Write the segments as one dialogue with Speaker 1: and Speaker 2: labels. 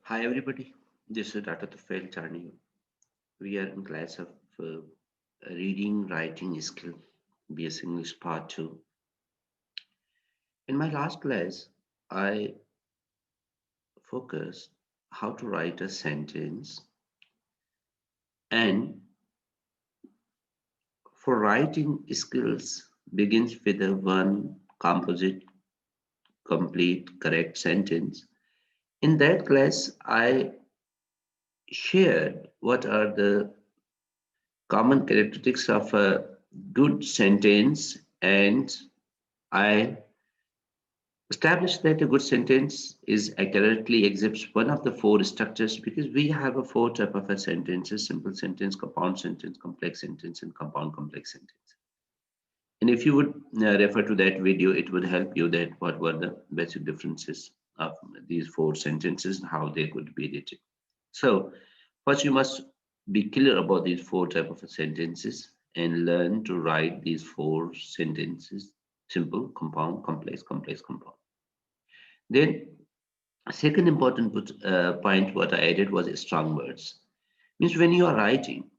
Speaker 1: Hi everybody, this is Dr. Tufail joining you. We are in class of uh, reading writing skill, BS English Part 2. In my last class, I focused how to write a sentence, and for writing skills begins with a one composite, complete, correct sentence. In that class, I shared what are the common characteristics of a good sentence, and I established that a good sentence is accurately exhibits one of the four structures because we have a four type of a sentences: simple sentence, compound sentence, complex sentence, and compound complex sentence. And if you would refer to that video, it would help you that what were the basic differences of these four sentences and how they could be written. So first, you must be clear about these four type of sentences and learn to write these four sentences: simple, compound, complex, complex, compound. Then, a second important point what I added was strong words. Means when you are writing,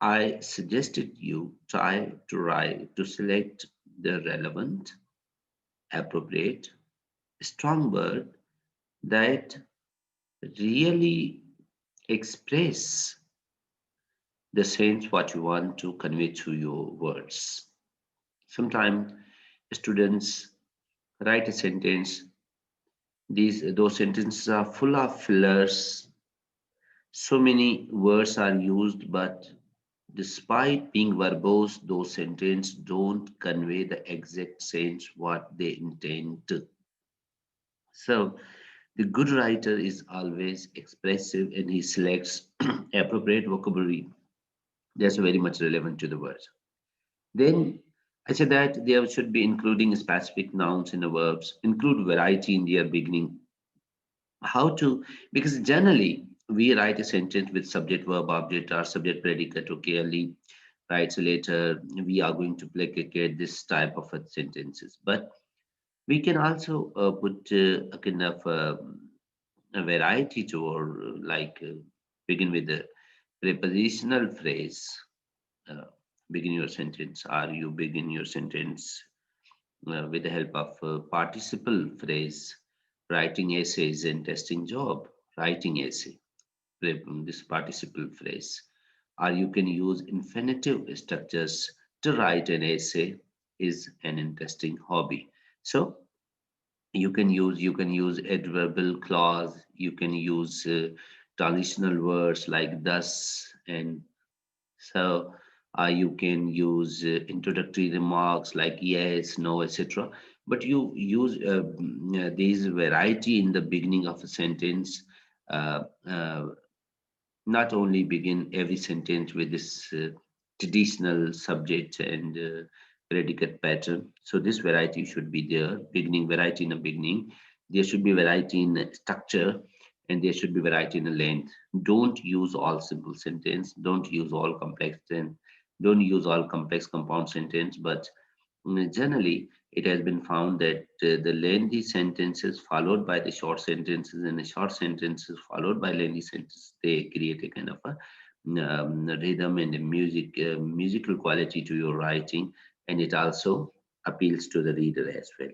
Speaker 1: I suggested you try to write to select the relevant, appropriate, strong word that really express the sense what you want to convey through your words. Sometimes students write a sentence. Those sentences are full of fillers. So many words are used, but despite being verbose, those sentences don't convey the exact sense what they intend to. So the good writer is always expressive and he selects appropriate vocabulary that's very much relevant to the words. Then I said that there should be including specific nouns in the verbs, include variety in their beginning. How to, because generally we write a sentence with subject, verb, object, or subject, predicate. Okay, Ali writes later, we are going to placate this type of sentences. But we can also put a kind of a variety to, or begin with the prepositional phrase. Uh, Begin your sentence, or you begin your sentence with the help of participle phrase, writing essays and testing job, writing essay, this participle phrase. Or you can use infinitive structures to write an essay is an interesting hobby. So you can use adverbial clause, you can use transitional words like thus and so, you can use introductory remarks like yes, no, etc. But you use these variety in the beginning of a sentence. Uh, uh, Not only begin every sentence with this traditional subject and predicate pattern. So this variety should be there. Beginning variety in the beginning. There should be variety in structure, and there should be variety in the length. Don't use all simple sentence. Don't use all complex sentence. Don't use all complex compound sentence. But generally, it has been found that the lengthy sentences followed by the short sentences and the short sentences followed by lengthy sentences, they create a kind of a rhythm and a musical quality to your writing, and it also appeals to the reader as well.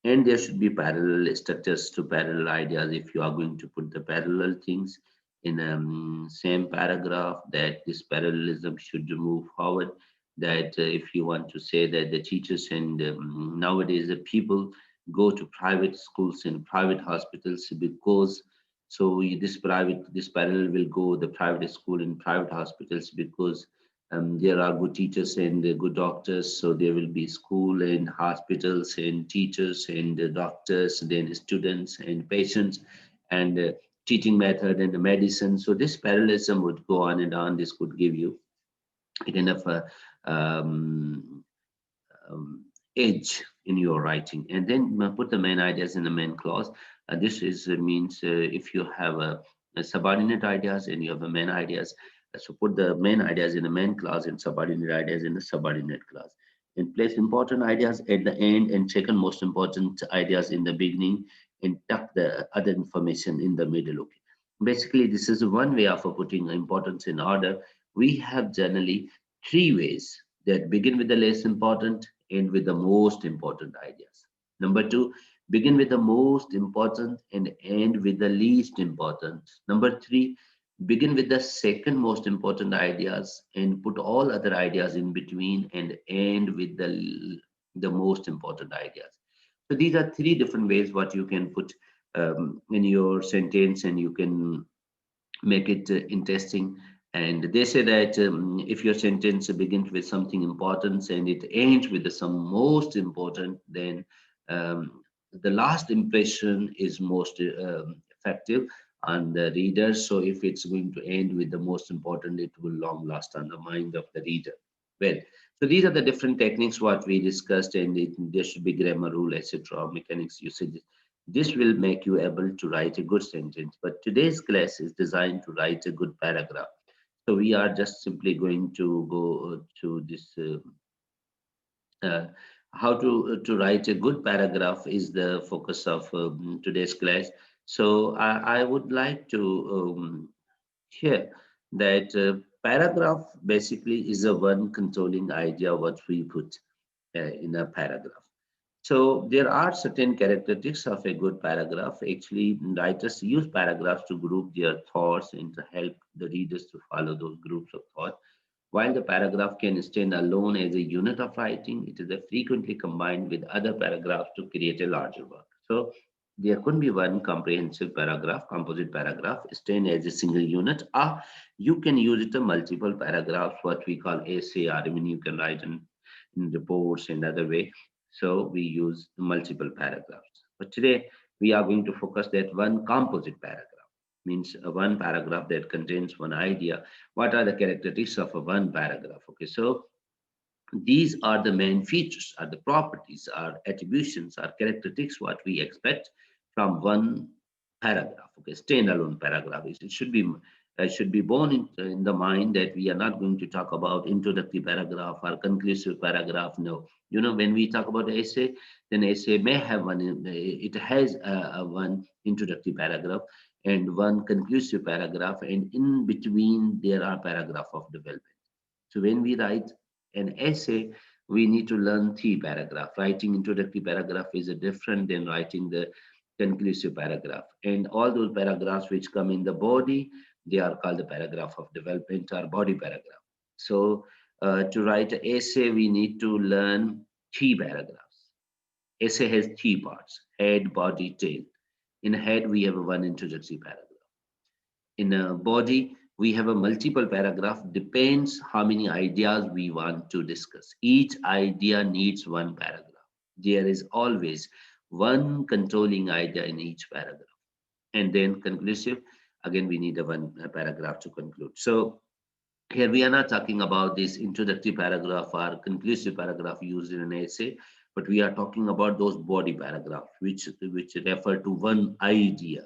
Speaker 1: And there should be parallel structures to parallel ideas. If you are going to put the parallel things in same paragraph, that this parallelism should move forward. That if you want to say that the teachers and nowadays the people go to private schools and private hospitals because this parallel will go the private school and private hospitals because there are good teachers and good doctors, so there will be school and hospitals and teachers and doctors, then students and patients, and teaching method and the medicine. So this parallelism would go on and on. This could give you a kind of a um, edge in your writing, and then put the main ideas in the main clause. This is means if you have a subordinate ideas and you have a main ideas, so put the main ideas in the main clause and subordinate ideas in the subordinate clause. And place important ideas at the end and second most important ideas in the beginning, and tuck the other information in the middle. Okay. Basically, this is one way of putting importance in order. We have generally three ways that begin with the less important, end with the most important ideas. Number two, begin with the most important and end with the least important. Number three, begin with the second most important ideas and put all other ideas in between and end with the most important ideas. So these are three different ways what you can put in your sentence, and you can make it interesting. And they say that if your sentence begins with something important and it ends with the some most important, then um, the last impression is most effective on the reader. So if it's going to end with the most important, it will long last on the mind of the reader. Well, so these are the different techniques what we discussed, and there should be grammar rule, etc., mechanics usage. This will make you able to write a good sentence. But today's class is designed to write a good paragraph. So we are just simply going to go to this uh, how to write a good paragraph is the focus of today's class. So I would like to share that paragraph basically is a one controlling idea what we put in a paragraph. So there are certain characteristics of a good paragraph. Actually, writers use paragraphs to group their thoughts and to help the readers to follow those groups of thought. While the paragraph can stand alone as a unit of writing, it is frequently combined with other paragraphs to create a larger work. So there could be one comprehensive paragraph, composite paragraph, stand as a single unit, or you can use it in multiple paragraphs, what we call essay, or even you can write in reports and other way. So we use multiple paragraphs. But today we are going to focus that one composite paragraph means one paragraph that contains one idea. What are the characteristics of a one paragraph? Okay, so these are the main features, are the properties, are attributions, are characteristics what we expect from one paragraph. Okay, standalone paragraph. It should be born in the mind that we are not going to talk about introductory paragraph or conclusive paragraph. No, when we talk about essay, then essay may have one. It has a one introductory paragraph and one conclusive paragraph, and in between there are paragraph of development. So when we write an essay, we need to learn three paragraph. Writing introductory paragraph is different than writing the conclusive paragraph. And all those paragraphs which come in the body, they are called the paragraph of development or body paragraph. So to write an essay, we need to learn three paragraphs. Essay has three parts: head, body, tail. In head, we have one introductory paragraph. In a body, we have a multiple paragraph, depends how many ideas we want to discuss. Each idea needs one paragraph. There is always one controlling idea in each paragraph. And then conclusive, again we need a one paragraph to conclude. So here we are not talking about this introductory paragraph or conclusive paragraph used in an essay, but we are talking about those body paragraphs which refer to one idea,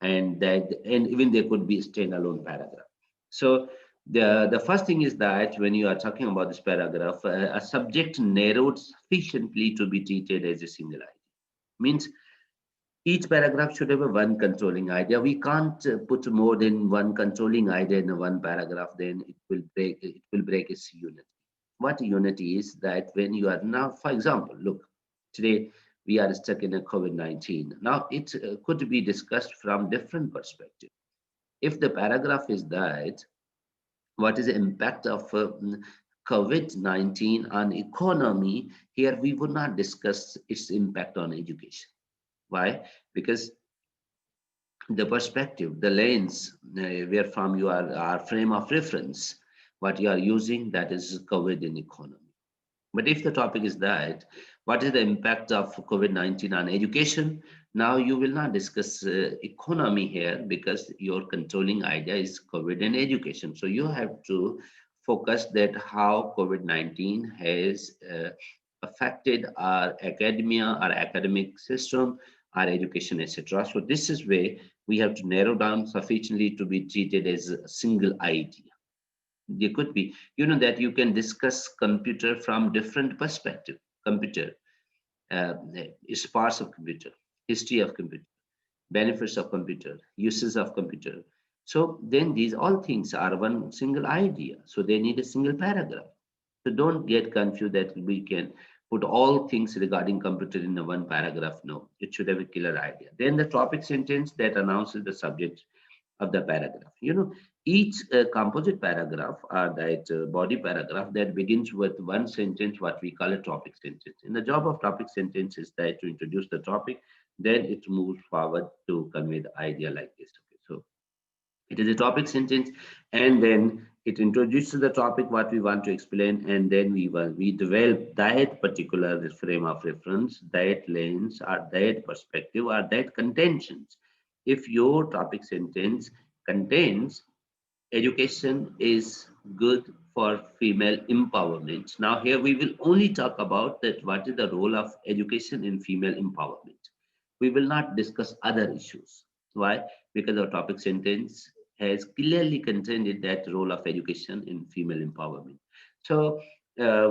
Speaker 1: and even there could be standalone paragraph. So the first thing is that when you are talking about this paragraph, a subject narrowed sufficiently to be treated as a single idea means each paragraph should have a one controlling idea. We can't put more than one controlling idea in a one paragraph, then it will break its unity. What unity is that when you are now, for example, look, today we are stuck in a COVID-19. Now it could be discussed from different perspective. If the paragraph is that, what is the impact of COVID-19 on economy? Here we would not discuss its impact on education. Why? Because the perspective, the lens where from you are our frame of reference, what you are using, that is covered in economy. But if the topic is that, what is the impact of COVID-19 on education? Now you will not discuss economy here because your controlling idea is COVID and education. So you have to focus that how COVID-19 has affected our academia, our academic system, our education, etc. So this is where we have to narrow down sufficiently to be treated as a single idea. There could be, that you can discuss computer from different perspective. Computer is parts of computer, history of computer, benefits of computer, uses of computer. So then these all things are one single idea. So they need a single paragraph. So don't get confused that we can put all things regarding computer in a one paragraph. No, it should have a killer idea. Then the topic sentence that announces the subject of the paragraph. Each composite paragraph or that body paragraph that begins with one sentence, what we call a topic sentence. And the job of topic sentence is that to introduce the topic, then it moves forward to convey the idea like this. Okay, so it is a topic sentence, and then it introduces the topic what we want to explain, and then we develop that particular frame of reference, that lens, or that perspective, or that contentions. If your topic sentence contains education is good for female empowerment. Now, here we will only talk about that what is the role of education in female empowerment. We will not discuss other issues. Why? Because our topic sentence has clearly contained that role of education in female empowerment. So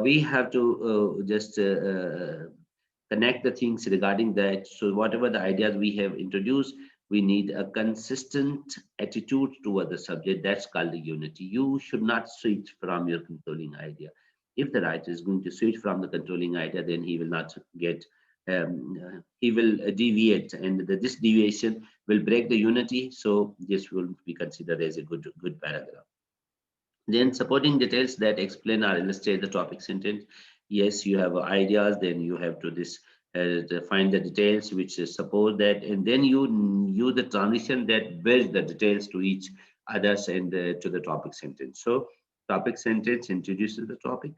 Speaker 1: we have to just connect the things regarding that. So whatever the ideas we have introduced, we need a consistent attitude toward the subject. That's called the unity. You should not switch from your controlling idea. If the writer is going to switch from the controlling idea, then he will not get, he will deviate, and this deviation will break the unity. So this will be considered as a good paragraph. Then supporting details that explain or illustrate the topic sentence. Yes, you have ideas, then you have to this to find the details which support that, and then you use the transition that builds the details to each others and to the topic sentence. So topic sentence introduces the topic,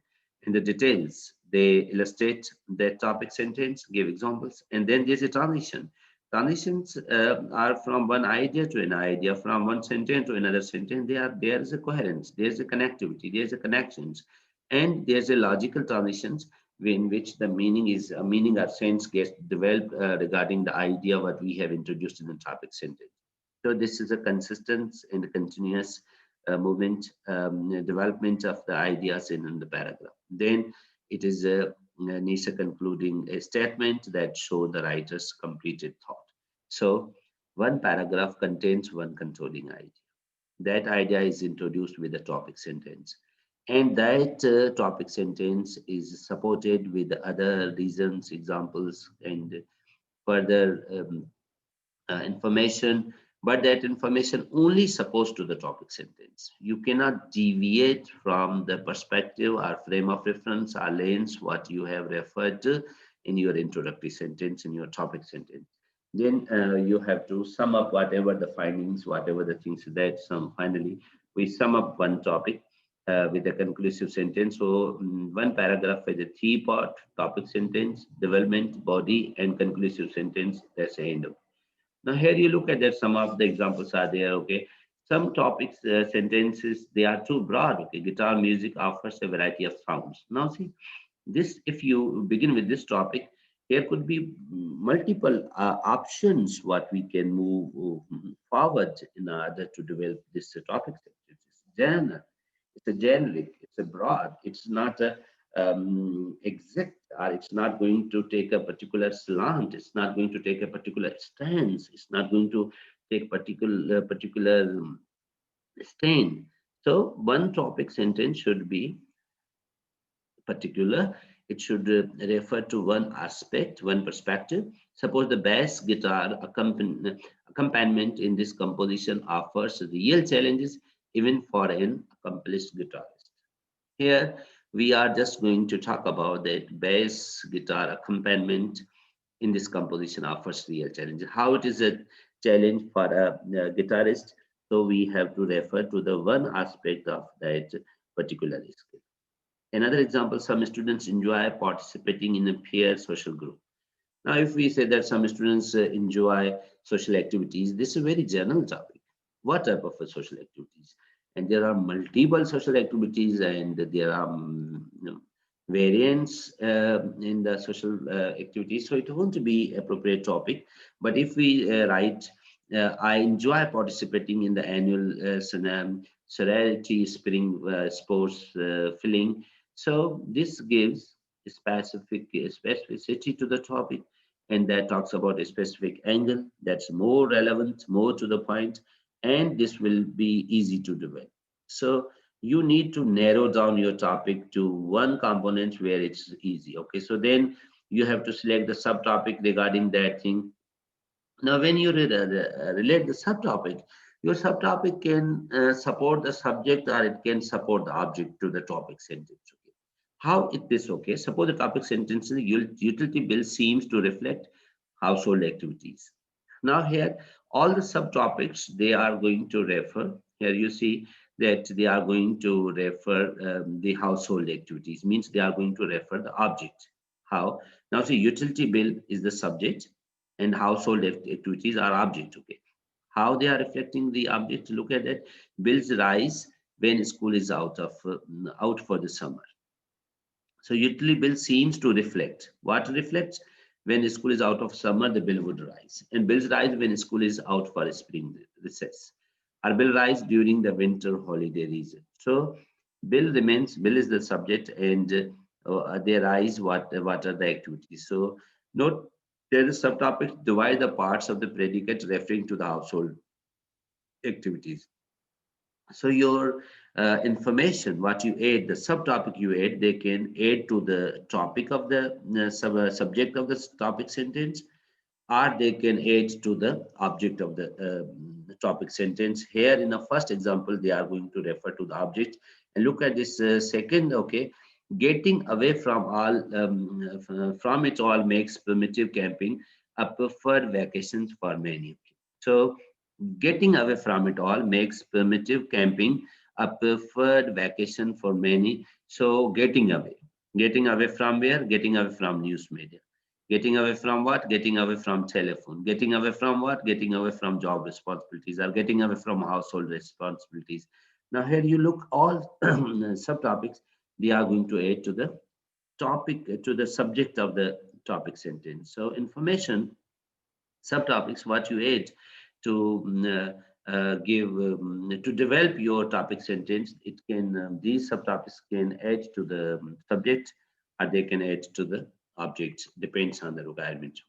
Speaker 1: and the details they illustrate that topic sentence, give examples, and then there's a transition. Transitions are from one idea to an idea, from one sentence to another sentence. There is a coherence, there's a connectivity, there's a connections, and there's a logical transitions in which the meaning is a meaning or sense gets developed regarding the idea what we have introduced in the topic sentence. So this is a consistent and continuous movement, development of the ideas in the paragraph. Then it is needs a concluding a statement that show the writer's completed thought. So one paragraph contains one controlling idea. That idea is introduced with the topic sentence. And that topic sentence is supported with other reasons, examples, and further information, but that information only supposed to the topic sentence. You cannot deviate from the perspective or frame of reference or lens what you have referred to in your introductory sentence, in your topic sentence. Then you have to sum up whatever the findings, whatever the things that some finally we sum up one topic with a conclusive sentence. So one paragraph with a three-part topic sentence, development, body, and conclusive sentence. That's the end of. Now here you look at that some of the examples are there. Okay, some topics sentences they are too broad. Okay, guitar music offers a variety of sounds. Now see this, if you begin with this topic, here could be multiple options what we can move forward in order to develop this topic sentence. It's genre, it's a generic, it's a broad, it's not a exact, or it's not going to take a particular slant, it's not going to take a particular stance, it's not going to take particular stain. So one topic sentence should be particular. It should refer to one aspect, one perspective. Suppose the bass guitar accompaniment in this composition offers real challenges even for an accomplished guitarist. Here, we are just going to talk about that bass guitar accompaniment in this composition offers real challenges. How it is a challenge for a guitarist. So we have to refer to the one aspect of that particular skill. Another example, some students enjoy participating in a peer social group. Now, if we say that some students enjoy social activities, this is a very general topic. What type of social activities? And there are multiple social activities, and there are variants in the social activities. So it won't be appropriate topic. But if we write, I enjoy participating in the annual sorority spring sports filling. So this gives specificity to the topic, and that talks about a specific angle that's more relevant, more to the point, and this will be easy to develop. So you need to narrow down your topic to one component where it's easy. Okay, so then you have to select the subtopic regarding that thing. Now, when you relate the subtopic, your subtopic can support the subject or it can support the object to the topic sentence. Okay. How it is okay? Suppose the topic sentence is utility bill seems to reflect household activities. Now here, all the subtopics they are going to refer. Here you see that they are going to refer the household activities. Means they are going to refer the object. How? Now see, utility bill is the subject and household activities are object. Okay. How they are affecting the object? Look at that. Bills rise when school is out for the summer. So utility bill seems to reflect. What reflects? When school is out of summer, the bill would rise. And bills rise when school is out for spring recess. Or bill rise during the winter holiday season. So bill is the subject and they rise what are the activities. So note there is subtopic divide the parts of the predicate referring to the household activities. So your information, what you add, the subtopic you add, they can add to the topic of the subject of the topic sentence, or they can add to the object of the topic sentence. Here in the first example, they are going to refer to the object. And look at this second, okay, getting away from from it all makes primitive camping a preferred vacation for many. So getting away from it all makes primitive camping a preferred vacation for many. So getting away. Getting away from where? Getting away from news media. Getting away from what? Getting away from telephone. Getting away from what? Getting away from job responsibilities or getting away from household responsibilities. Now here you look all subtopics, they are going to add to the topic, to the subject of the topic sentence. So information subtopics, what you add to give to develop your topic sentence. It can these subtopics can add to the subject or they can add to the object. Depends on the requirement.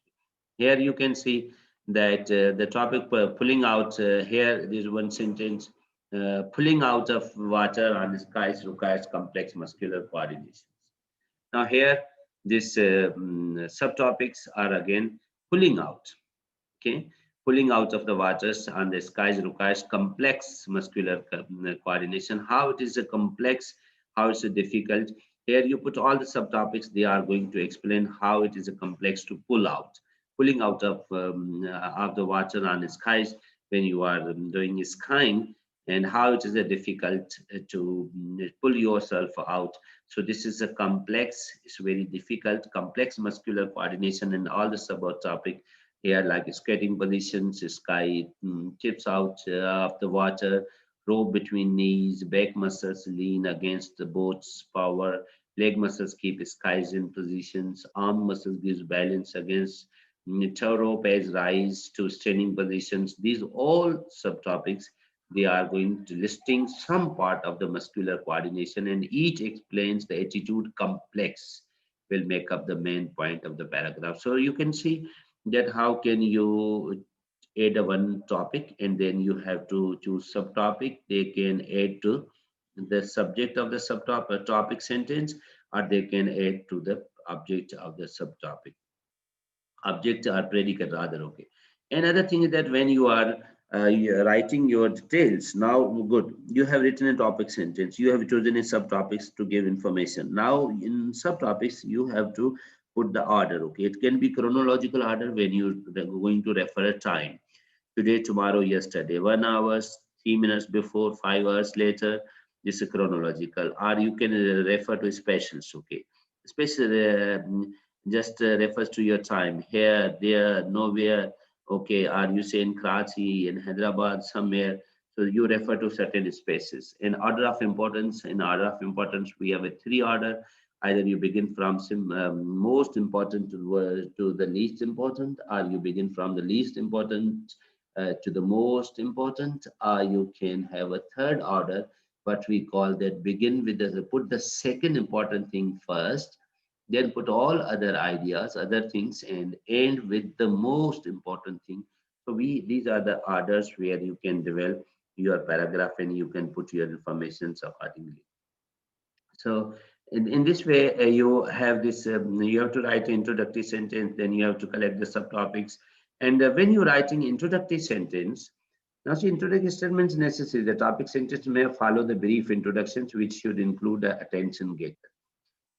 Speaker 1: Here you can see that the topic pulling out. Here there is one sentence. Pulling out of water on the skies requires complex muscular coordination. Now here, these subtopics are again pulling out. Okay, pulling out of the waters and the skies requires complex muscular coordination. How it is a complex, how it's a difficult. Here you put all the subtopics. They are going to explain how it is a complex to pull out, pulling out of the water and the skies when you are doing skiing, and how it is a difficult to pull yourself out. So this is a complex. It's very difficult, complex muscular coordination, and all the subtopic here, like skating positions, sky tips out of the water, rope between knees, back muscles lean against the boat's power, leg muscles keep skies in positions, arm muscles gives balance against tow rope as rise to standing positions. These all subtopics, they are going to listing some part of the muscular coordination and each explains the attitude complex will make up the main point of the paragraph. So you can see that how can you add a one topic and then you have to choose subtopic. They can add to the subject of the subtopic topic sentence or they can add to the object of the subtopic. Object or predicate rather. Okay. Another thing is that when you are writing your details, now good, you have written a topic sentence, you have chosen a subtopics to give information. Now in subtopics you have to put the order. Okay, it can be chronological order when you're going to refer a time: today, tomorrow, yesterday, 1 hour, 3 minutes before, 5 hours later. This is chronological, or you can refer to specials. Okay, special just refers to your time here, there, nowhere. Okay, are you say in Karachi, in Hyderabad, somewhere? So you refer to certain spaces. In order of importance, we have a three order. Either you begin from most important to the least important, or you begin from the least important to the most important, or you can have a third order, what we call that begin with the put the second important thing first, then put all other ideas, other things, and end with the most important thing. So these are the orders where you can develop your paragraph and you can put your informations accordingly. So in this way, you have this, you have to write an introductory sentence, then you have to collect the subtopics. And when you're writing introductory sentence, now see, introductory statement is necessary. The topic sentence may follow the brief introductions, which should include the attention getter.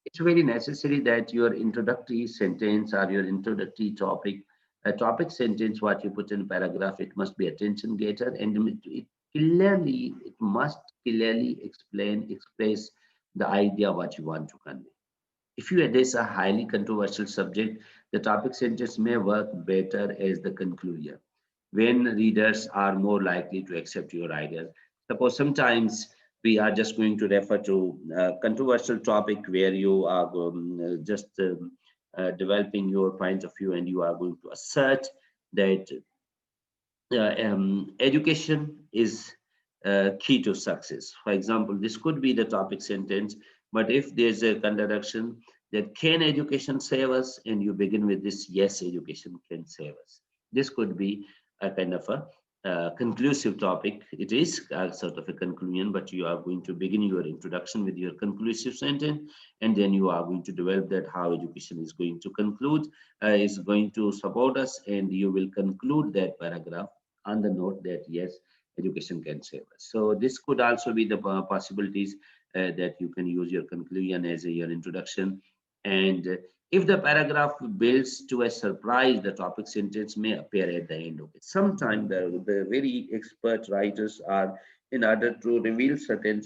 Speaker 1: It's very necessary that your introductory sentence or your introductory topic, a topic sentence, what you put in paragraph, it must be attention getter, and it must clearly express the idea what you want to convey. If you address a highly controversial subject, the topic sentence may work better as the conclusion, when readers are more likely to accept your ideas. Suppose sometimes we are just going to refer to a controversial topic where you are just developing your point of view and you are going to assert that education is key to success. For example, this could be the topic sentence, but if there's a contradiction that can education save us, and you begin with this, yes, education can save us. This could be a kind of a conclusive topic. It is a sort of a conclusion, but you are going to begin your introduction with your conclusive sentence, and then you are going to develop that how education is going to conclude, is going to support us, and you will conclude that paragraph on the note that yes, education can save us. So this could also be the possibilities that you can use your conclusion as your introduction. And if the paragraph builds to a surprise, the topic sentence may appear at the end of it. Sometimes the very expert writers are, in order to reveal certain,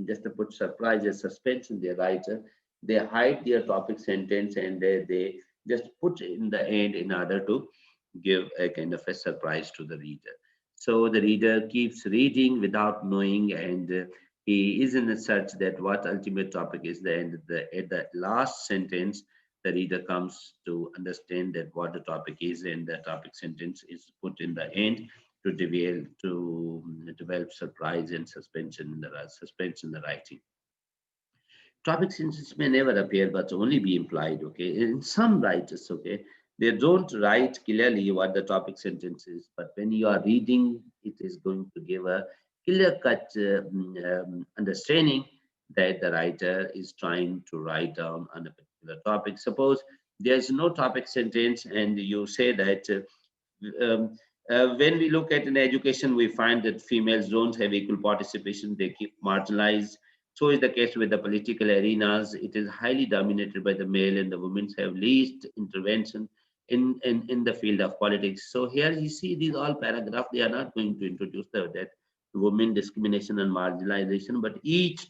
Speaker 1: just to put surprise and suspense in their writer, they hide their topic sentence and they just put in the end in order to give a kind of a surprise to the reader. So the reader keeps reading without knowing, and he is in a search that what ultimate topic is the end. At the last sentence, the reader comes to understand that what the topic is, and the topic sentence is put in the end to develop surprise and suspense in the writing. Topic sentences may never appear but only be implied. Okay, in some writers, okay, they don't write clearly what the topic sentence is, but when you are reading, it is going to give a clear cut understanding that the writer is trying to write down on a particular topic. Suppose there's no topic sentence and you say that when we look at in education, we find that females don't have equal participation, they keep marginalized. So is the case with the political arenas. It is highly dominated by the male, and the women have least intervention in the field of politics. So here you see these all paragraphs, they are not going to introduce that women discrimination and marginalization, but each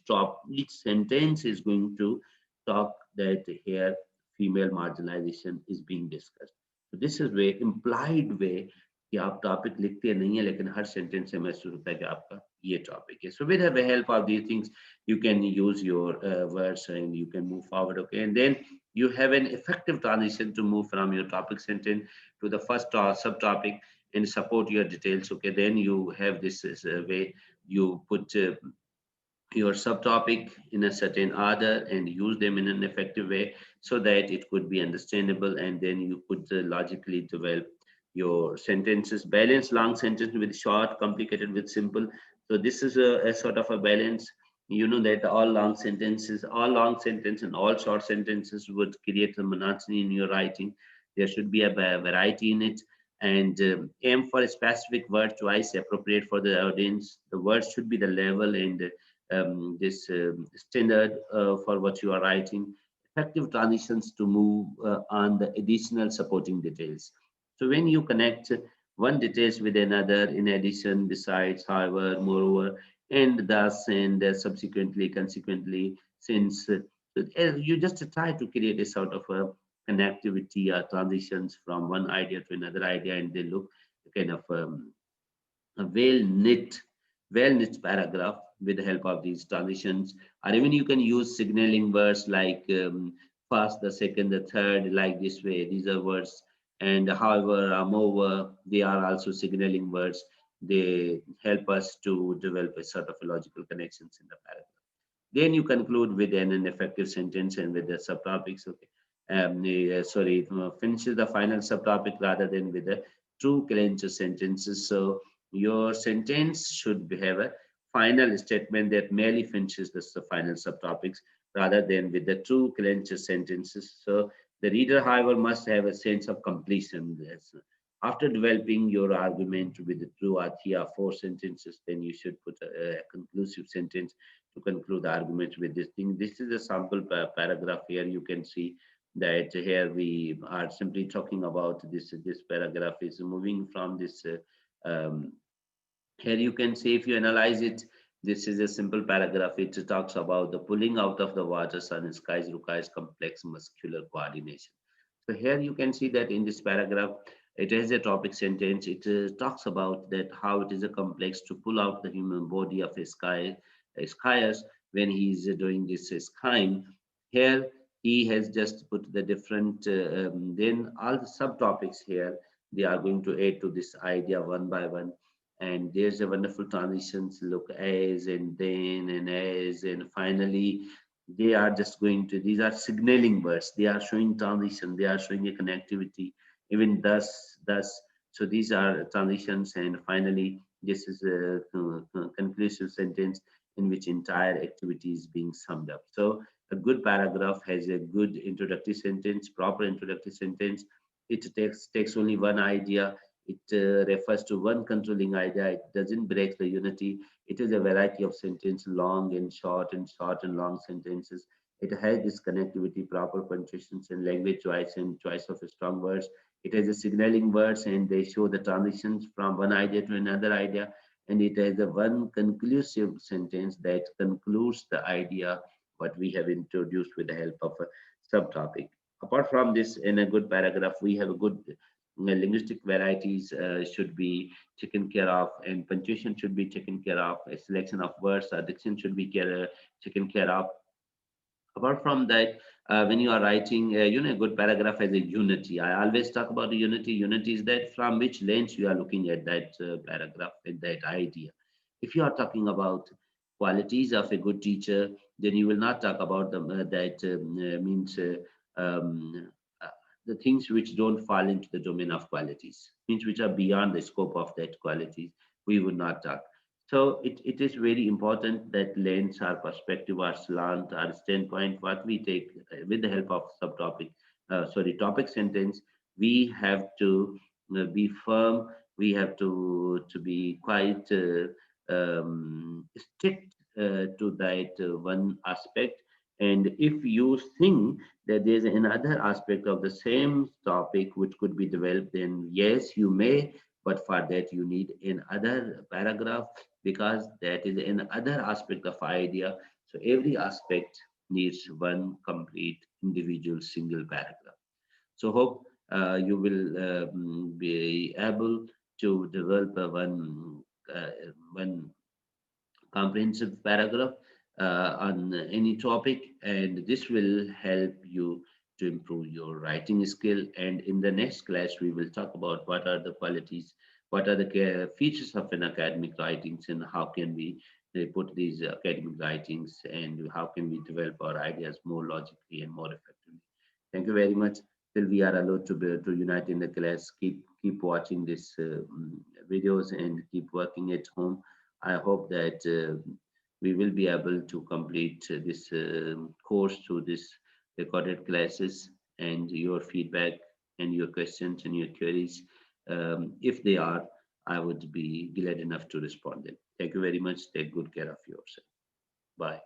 Speaker 1: sentence is going to talk that here female marginalization is being discussed. So this is way implied way कि आप topic लिखते नहीं है लेकिन हर sentence से महसूस होता है कि आपका ये टॉपिक है. So with the help of these things, you can use your words and you can move forward. Okay, and then you have an effective transition to move from your topic sentence to the first subtopic and support your details. Okay, then you have this way you put your subtopic in a certain order and use them in an effective way so that it could be understandable, and then you could logically develop your sentences. Balance long sentence with short, complicated with simple. So this is a sort of a balance. You know that all long sentences and all short sentences would create a monotony in your writing. There should be a variety in it, and aim for a specific word choice appropriate for the audience. The words should be the level and this standard for what you are writing. Effective transitions to move on the additional supporting details. So when you connect one details with another, in addition, besides, however, moreover, and thus, and subsequently, consequently, since, you just try to create a sort of a connectivity or transitions from one idea to another idea, and they look kind of a well knit paragraph with the help of these transitions. Or even you can use signaling words like first, the second, the third, like this way. These are words, and however, moreover, they are also signaling words. They help us to develop a sort of a logical connections in the paragraph. Then you conclude with an effective sentence and with the subtopics. Okay. Sorry, finishes the final subtopic rather than with the true clincher sentences. So your sentence should have a final statement that merely finishes the final subtopics rather than with the true clincher sentences. So the reader, however, must have a sense of completion. After developing your argument with the two or three or four sentences, then you should put a conclusive sentence to conclude the argument with this thing. This is a sample paragraph here. You can see that here we are simply talking about this. This paragraph is moving from this. Here you can see if you analyze it, this is a simple paragraph. It talks about the pulling out of the water, sun, and skies requires complex muscular coordination. So here you can see that in this paragraph, it has a topic sentence. It talks about that how it is a complex to pull out the human body of a skier when he is doing this skiing. Here he has just put the different, then all the subtopics here, they are going to add to this idea one by one. And there's a wonderful transitions, look, as and then and as and finally they are just going to, these are signaling words, they are showing transition, they are showing a connectivity, even thus. So these are transitions, and finally this is a conclusive sentence in which entire activity is being summed up. So a good paragraph has a good introductory sentence, proper introductory sentence. It takes only one idea. It refers to one controlling idea. It doesn't break the unity. It is a variety of sentence, long and short and long sentences. It has this connectivity, proper punctuations, and language choice and choice of strong words. It has a signaling words, and they show the transitions from one idea to another idea. And it has a one conclusive sentence that concludes the idea what we have introduced with the help of a subtopic. Apart from this, in a good paragraph, we have a good linguistic varieties should be taken care of, and punctuation should be taken care of. A selection of words, addiction should be taken care of. Apart from that, when you are writing, a good paragraph has a unity. I always talk about the unity. Unity is that from which lens you are looking at that paragraph and that idea. If you are talking about qualities of a good teacher, then you will not talk about them. That means uh, the things which don't fall into the domain of qualities, means which are beyond the scope of that qualities. We would not talk. So it is very important that lens, our perspective, our slant, our standpoint, what we take with the help of topic sentence, we have to be firm. We have to be quite strict to that one aspect. And if you think that there's another aspect of the same topic which could be developed, then yes, you may, but for that you need another paragraph, because that is another aspect of idea. So every aspect needs one complete individual single paragraph. So hope you will be able to develop uh, one comprehensive paragraph on any topic, and this will help you to improve your writing skill. And in the next class, we will talk about what are the qualities, what are the features of an academic writings, and how can we put these academic writings, and how can we develop our ideas more logically and more effectively. Thank you very much. Till we are allowed to unite in the class, keep watching these videos and keep working at home. I hope that we will be able to complete this course through this recorded classes, and your feedback and your questions and your queries. If they are, I would be glad enough to respond them. Thank you very much. Take good care of yourself. Bye.